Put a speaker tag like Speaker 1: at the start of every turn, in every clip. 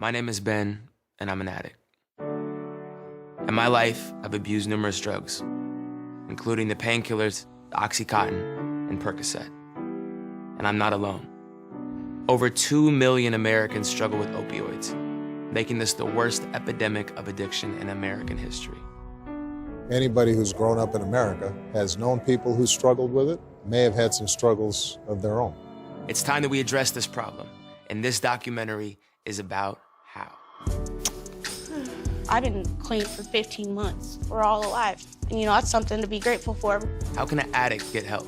Speaker 1: My name is Ben, and I'm an addict. In my life, I've abused numerous drugs, including the painkillers, Oxycontin, and Percocet. And I'm not alone. Over 2 million Americans struggle with opioids, making this the worst epidemic of addiction in American history.
Speaker 2: Anybody who's grown up in America has known people who struggled with it, may have had some struggles of their own.
Speaker 1: It's time that we address this problem, and this documentary is about how.
Speaker 3: I've been clean for 15 months. We're all alive. And that's something to be grateful for.
Speaker 1: How can an addict get help?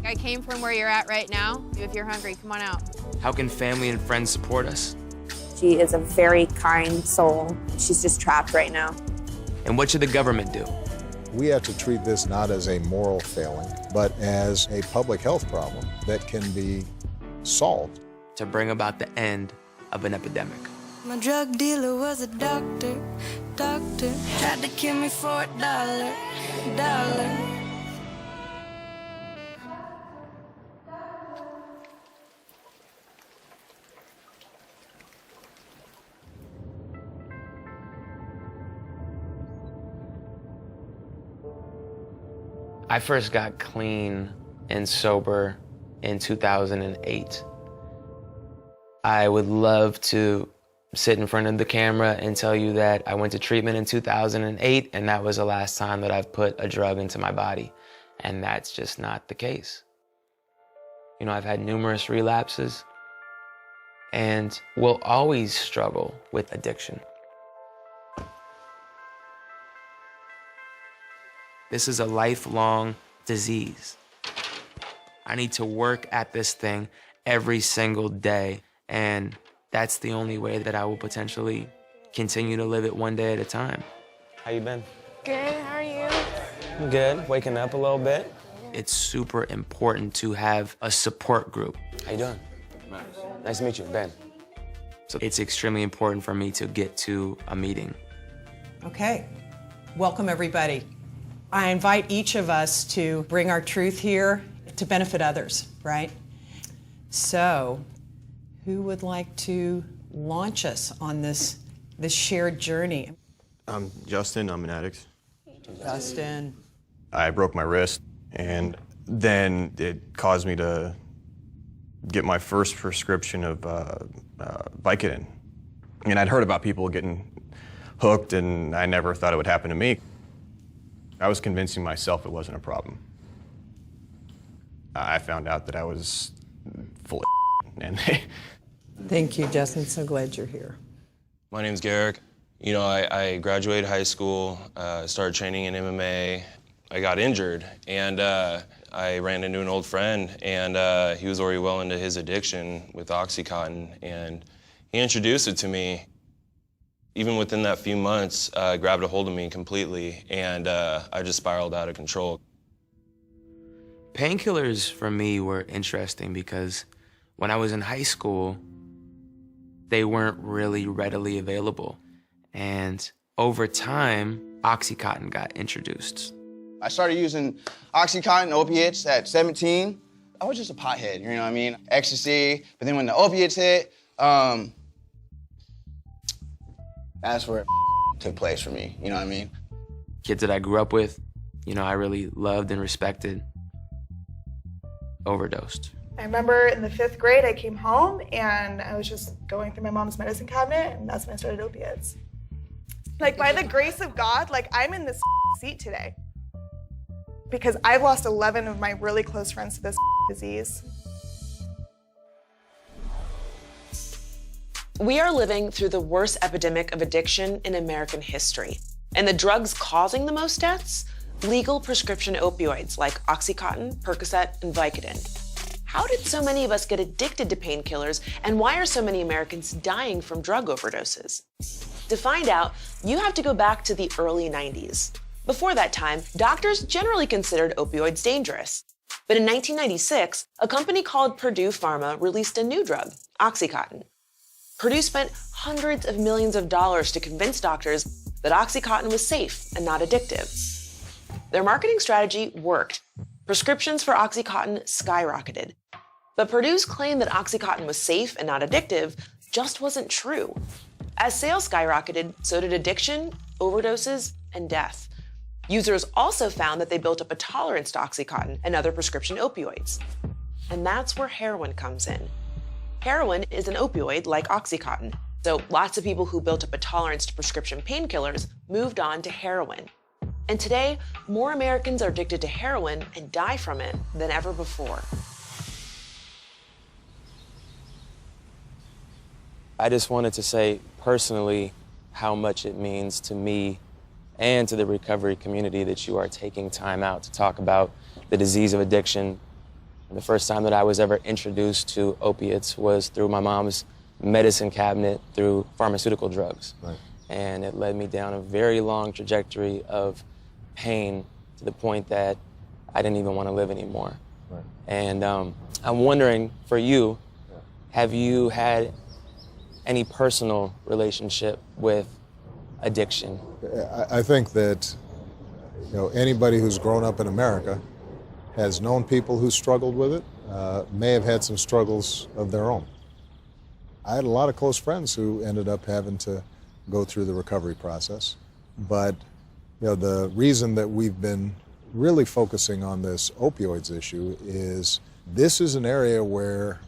Speaker 4: I came from where you're at right now. If you're hungry, come on out.
Speaker 1: How can family and friends support us?
Speaker 5: She is a very kind soul. She's just trapped right now.
Speaker 1: And what should the government do?
Speaker 2: We have to treat this not as a moral failing, but as a public health problem that can be solved.
Speaker 1: To bring about the end of an epidemic.
Speaker 6: My drug dealer was a doctor. Tried to kill me for $1.
Speaker 1: I first got clean and sober in 2008. I would love to sit in front of the camera and tell you that I went to treatment in 2008 and that was the last time that I've put a drug into my body. And that's just not the case. I've had numerous relapses and will always struggle with addiction. This is a lifelong disease. I need to work at this thing every single day, and that's the only way that I will potentially continue to live it one day at a time.
Speaker 7: How you been?
Speaker 3: Good, how are you?
Speaker 7: I'm good, waking up a little bit.
Speaker 1: It's super important to have a support group.
Speaker 7: How you doing? Nice to meet you, Ben.
Speaker 1: So it's extremely important for me to get to a meeting.
Speaker 8: Okay, welcome everybody. I invite each of us to bring our truth here to benefit others, right? So, who would like to launch us on this shared journey?
Speaker 9: I'm Justin, I'm an addict.
Speaker 8: Justin.
Speaker 9: I broke my wrist, and then it caused me to get my first prescription of Vicodin. And I'd heard about people getting hooked, and I never thought it would happen to me. I was convincing myself it wasn't a problem. I found out that I was full of and
Speaker 8: Thank you, Justin. So glad you're here.
Speaker 10: My name's Garrick. I graduated high school, started training in MMA. I got injured, and I ran into an old friend, and he was already well into his addiction with Oxycontin, and he introduced it to me. Even within that few months, grabbed a hold of me completely, and I just spiraled out of control.
Speaker 1: Painkillers for me were interesting because when I was in high school, they weren't really readily available. And over time, Oxycontin got introduced.
Speaker 11: I started using Oxycontin opiates at 17. I was just a pothead, you know what I mean? Ecstasy, but then when the opiates hit, that's where it took place for me, you know what I mean?
Speaker 1: Kids that I grew up with, I really loved and respected, overdosed.
Speaker 12: I remember in the 5th grade, I came home and I was just going through my mom's medicine cabinet, and that's when I started opiates. By the grace of God, I'm in this seat today because I've lost 11 of my really close friends to this disease.
Speaker 13: We are living through the worst epidemic of addiction in American history. And the drugs causing the most deaths? Legal prescription opioids like Oxycontin, Percocet, and Vicodin. How did so many of us get addicted to painkillers, and why are so many Americans dying from drug overdoses? To find out, you have to go back to the early 90s. Before that time, doctors generally considered opioids dangerous. But in 1996, a company called Purdue Pharma released a new drug, Oxycontin. Purdue spent hundreds of millions of dollars to convince doctors that Oxycontin was safe and not addictive. Their marketing strategy worked. Prescriptions for Oxycontin skyrocketed. But Purdue's claim that Oxycontin was safe and not addictive just wasn't true. As sales skyrocketed, so did addiction, overdoses, and death. Users also found that they built up a tolerance to Oxycontin and other prescription opioids. And that's where heroin comes in. Heroin is an opioid like Oxycontin, so lots of people who built up a tolerance to prescription painkillers moved on to heroin. And today, more Americans are addicted to heroin and die from it than ever before.
Speaker 7: I just wanted to say personally how much it means to me and to the recovery community that you are taking time out to talk about the disease of addiction. The first time that I was ever introduced to opiates was through my mom's medicine cabinet through pharmaceutical drugs.
Speaker 2: Right.
Speaker 7: And it led me down a very long trajectory of pain to the point that I didn't even want to live anymore.
Speaker 2: Right.
Speaker 7: And I'm wondering, for you, have you had any personal relationship with addiction?
Speaker 2: I think that anybody who's grown up in America has known people who struggled with it, may have had some struggles of their own. I had a lot of close friends who ended up having to go through the recovery process. But the reason that we've been really focusing on this opioids issue is this is an area where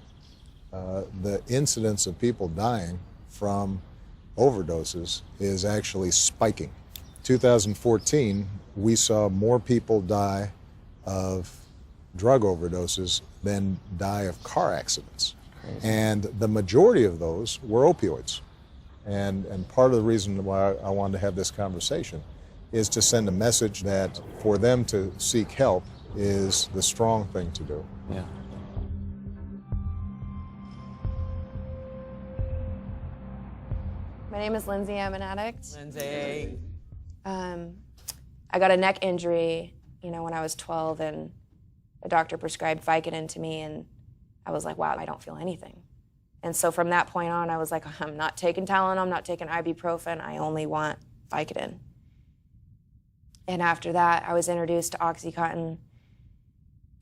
Speaker 2: the incidence of people dying from overdoses is actually spiking. 2014, we saw more people die of drug overdoses than die of car accidents. And the majority of those were opioids. And part of the reason why I wanted to have this conversation is to send a message that for them to seek help is the strong thing to do.
Speaker 7: Yeah.
Speaker 14: My name is Lindsay. I'm an addict.
Speaker 8: Lindsay.
Speaker 14: I got a neck injury, when I was 12, and a doctor prescribed Vicodin to me, and I was like, wow, I don't feel anything. And so from that point on, I was like, I'm not taking Tylenol, I'm not taking ibuprofen, I only want Vicodin. And after that, I was introduced to Oxycontin.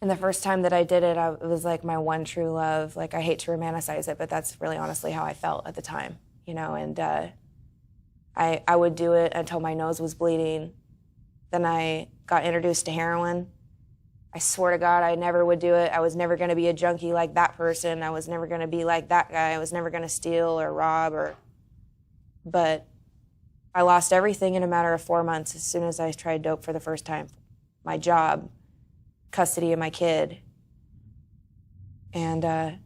Speaker 14: And the first time that I did it, it was like my one true love. Like, I hate to romanticize it, but that's really honestly how I felt at the time, and I would do it until my nose was bleeding. Then I got introduced to heroin. I swear to God, I never would do it. I was never going to be a junkie like that person. I was never going to be like that guy. I was never going to steal or rob But I lost everything in a matter of 4 months as soon as I tried dope for the first time. My job, custody of my kid. And I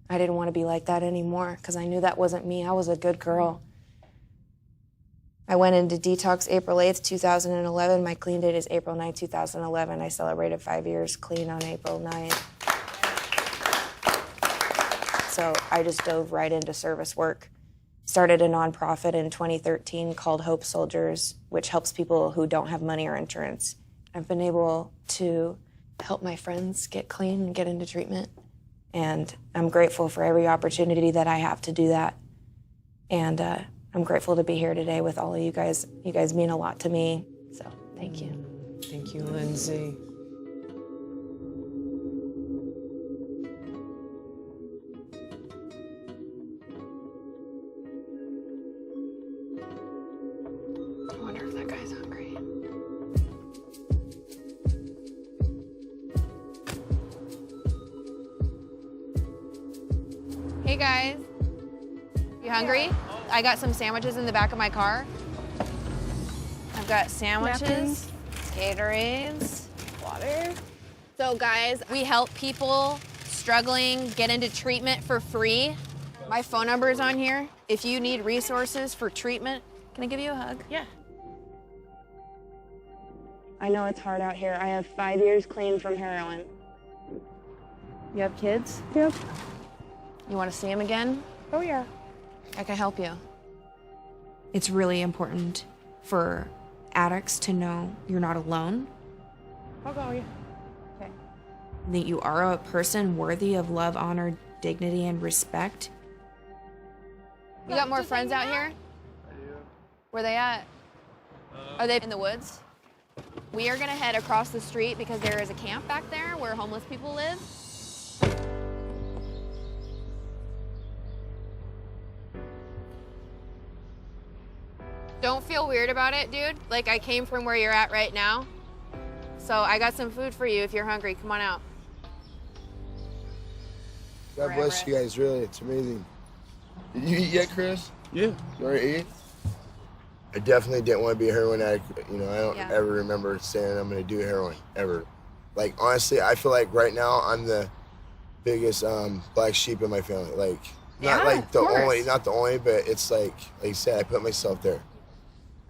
Speaker 14: didn't want to be like that anymore because I knew that wasn't me. I was a good girl. I went into detox April 8th, 2011. My clean date is April 9th, 2011. I celebrated 5 years clean on April 9th. So I just dove right into service work. Started a nonprofit in 2013 called Hope Soldiers, which helps people who don't have money or insurance. I've been able to help my friends get clean and get into treatment. And I'm grateful for every opportunity that I have to do that. And I'm grateful to be here today with all of you guys. You guys mean a lot to me, so thank you.
Speaker 8: Thank you, Lindsay.
Speaker 14: I wonder if that guy's hungry.
Speaker 4: Hey guys, you hungry? I got some sandwiches in the back of my car. I've got sandwiches, Gatorades, water. So guys, we help people struggling get into treatment for free. My phone number is on here. If you need resources for treatment, can I give you a hug? Yeah.
Speaker 3: I know it's hard out here. I have 5 years clean from heroin.
Speaker 14: You have kids?
Speaker 3: Yep.
Speaker 14: You want to see them again?
Speaker 3: Oh, yeah.
Speaker 14: I can help you. It's really important for addicts to know you're not alone,
Speaker 3: I'll go, yeah. Okay.
Speaker 14: that you are a person worthy of love, honor, dignity, and respect.
Speaker 4: You got more friends out here?
Speaker 15: I do.
Speaker 4: Where they at? Are they in the woods? We are gonna head across the street because there is a camp back there where homeless people live. Don't feel weird about it, dude. Like, I came from where you're at right now. So I got some food for you if you're hungry. Come on out.
Speaker 15: God bless you guys, really. It's amazing. Did you eat yet, Chris?
Speaker 9: Yeah.
Speaker 15: You already ate? I definitely didn't want to be a heroin addict. You know, I don't ever remember saying I'm going to do heroin, ever. Like, honestly, I feel like right now I'm the biggest black sheep in my family. Like, not like the only, not the only, but it's like you said, I put myself there.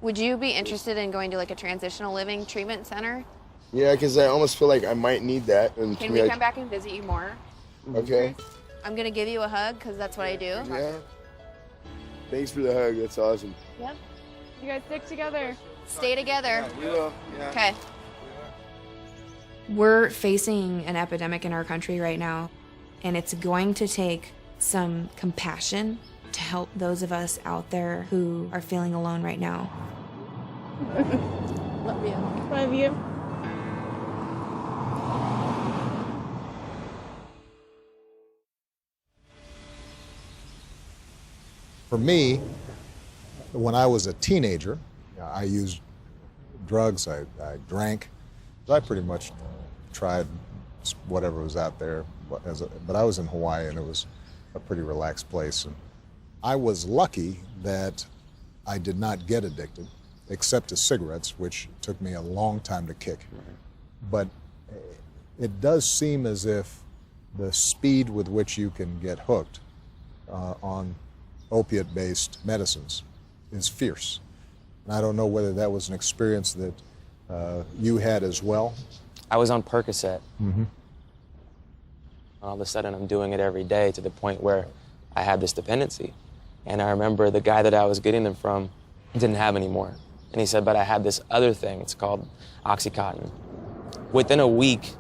Speaker 4: Would you be interested in going to like a transitional living treatment center?
Speaker 15: Yeah, because I almost feel like I might need that. And
Speaker 4: Can we come back and visit you more?
Speaker 15: Okay.
Speaker 4: I'm gonna give you a hug because that's what I do.
Speaker 15: Yeah. Thanks for the hug. That's awesome.
Speaker 4: Yep. You guys stick together. Stay together.
Speaker 15: Yeah, we will. Yeah.
Speaker 4: Okay.
Speaker 14: We're facing an epidemic in our country right now, and it's going to take some compassion to help those of us out there who are feeling alone right now.
Speaker 4: Love you.
Speaker 12: Love you.
Speaker 2: For me, when I was a teenager, I used drugs, I drank. I pretty much tried whatever was out there, but I was in Hawaii and it was a pretty relaxed place. And I was lucky that I did not get addicted, except to cigarettes, which took me a long time to kick. But it does seem as if the speed with which you can get hooked on opiate-based medicines is fierce. And I don't know whether that was an experience that you had as well.
Speaker 7: I was on Percocet.
Speaker 2: Mm-hmm.
Speaker 7: All of a sudden, I'm doing it every day to the point where I had this dependency. And I remember the guy that I was getting them from didn't have any more. And he said, but I had this other thing. It's called Oxycontin. Within a week,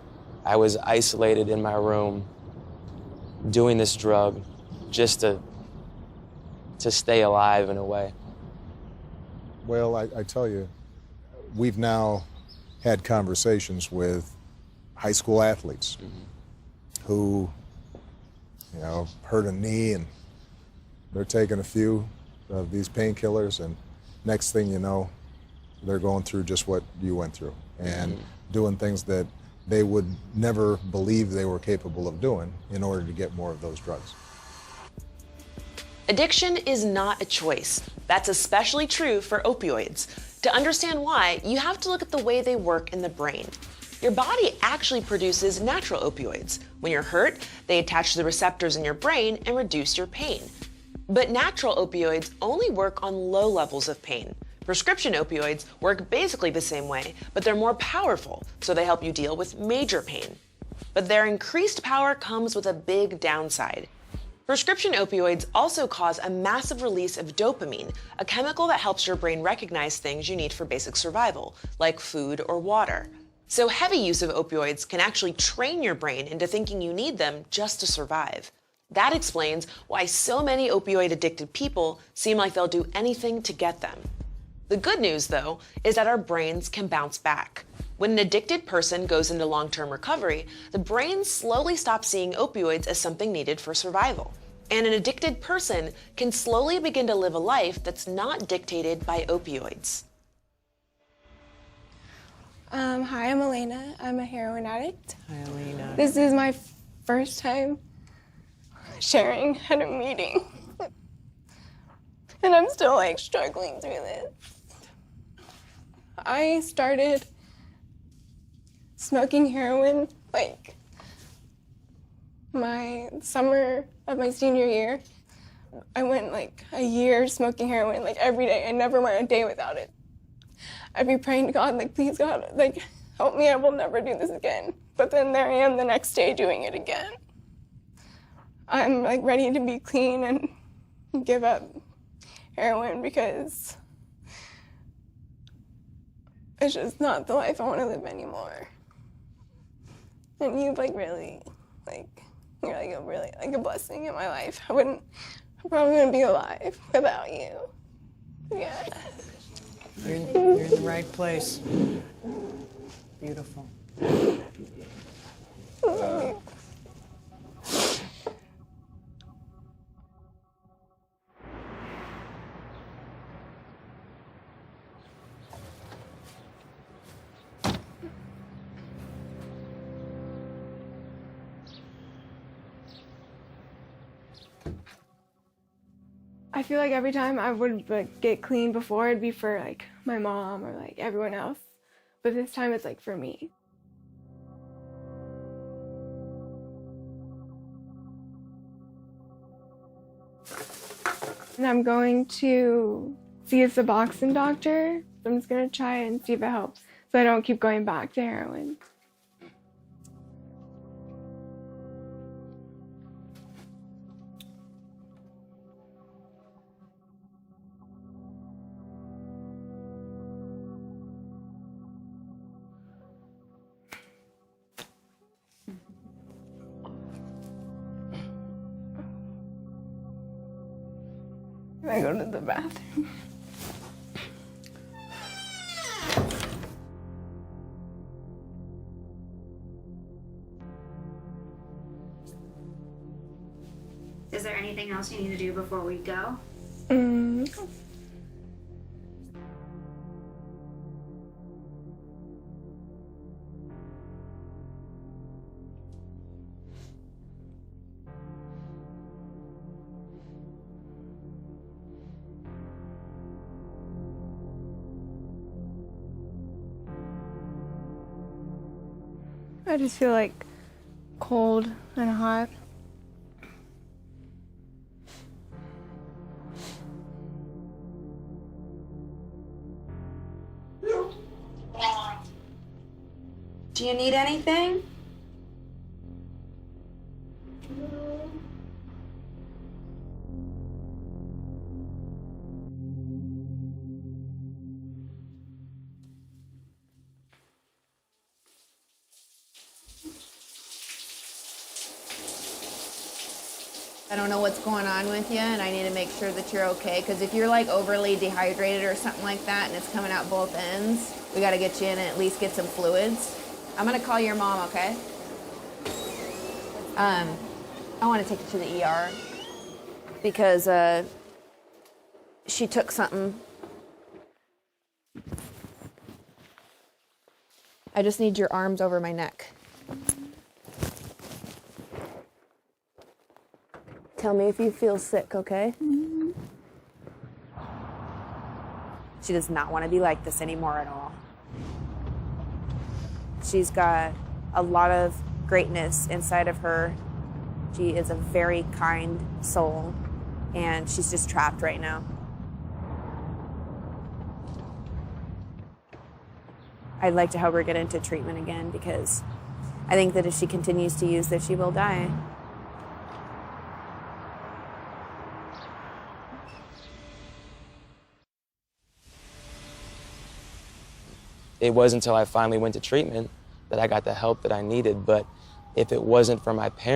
Speaker 7: I was isolated in my room doing this drug just to stay alive in a way.
Speaker 2: Well, I tell you, we've now had conversations with high school athletes who, you know, hurt a knee and they're taking a few of these painkillers, and next thing you know, they're going through just what you went through and doing things that they would never believe they were capable of doing in order to get more of those drugs.
Speaker 13: Addiction is not a choice. That's especially true for opioids. To understand why, you have to look at the way they work in the brain. Your body actually produces natural opioids. When you're hurt, they attach to the receptors in your brain and reduce your pain. But natural opioids only work on low levels of pain. Prescription opioids work basically the same way, but they're more powerful, so they help you deal with major pain. But their increased power comes with a big downside. Prescription opioids also cause a massive release of dopamine, a chemical that helps your brain recognize things you need for basic survival, like food or water. So heavy use of opioids can actually train your brain into thinking you need them just to survive. That explains why so many opioid-addicted people seem like they'll do anything to get them. The good news, though, is that our brains can bounce back. When an addicted person goes into long-term recovery, the brain slowly stops seeing opioids as something needed for survival. And an addicted person can slowly begin to live a life that's not dictated by opioids.
Speaker 16: Hi, I'm Elena. I'm a heroin addict.
Speaker 8: Hi, Elena.
Speaker 16: This is my first time sharing at a meeting. And I'm still like struggling through this. I started smoking heroin like my summer of my senior year. I went like a year smoking heroin like every day. I never went a day without it. I'd be praying to God, like, please God, like, help me, I will never do this again. But then there I am the next day doing it again. I'm like ready to be clean and give up heroin because it's just not the life I want to live anymore. And you've like really, like, you're like a really, like a blessing in my life. I probably wouldn't be alive without you. Yeah.
Speaker 8: You're in the right place. Beautiful.
Speaker 16: I feel like every time I would like, get clean before, it'd be for like my mom or like everyone else. But this time it's like for me. And I'm going to see a Suboxone doctor. So I'm just gonna try and see if it helps so I don't keep going back to heroin. Can I go to the bathroom?
Speaker 17: Is there anything else you need to do before we go?
Speaker 16: I just feel like cold and hot.
Speaker 17: Do you need anything?
Speaker 4: I don't know what's going on with you, and I need to make sure that you're okay, because if you're like overly dehydrated or something like that and it's coming out both ends, we got to get you in and at least get some fluids. I'm going to call your mom, okay? I want to take you to the ER because she took something. I just need your arms over my neck. Tell me if you feel sick, okay?
Speaker 5: She does not want to be like this anymore at all. She's got a lot of greatness inside of her. She is a very kind soul, and she's just trapped right now. I'd like to help her get into treatment again because I think that if she continues to use this, she will die.
Speaker 7: It wasn't until I finally went to treatment that I got the help that I needed. But if it wasn't for my parents,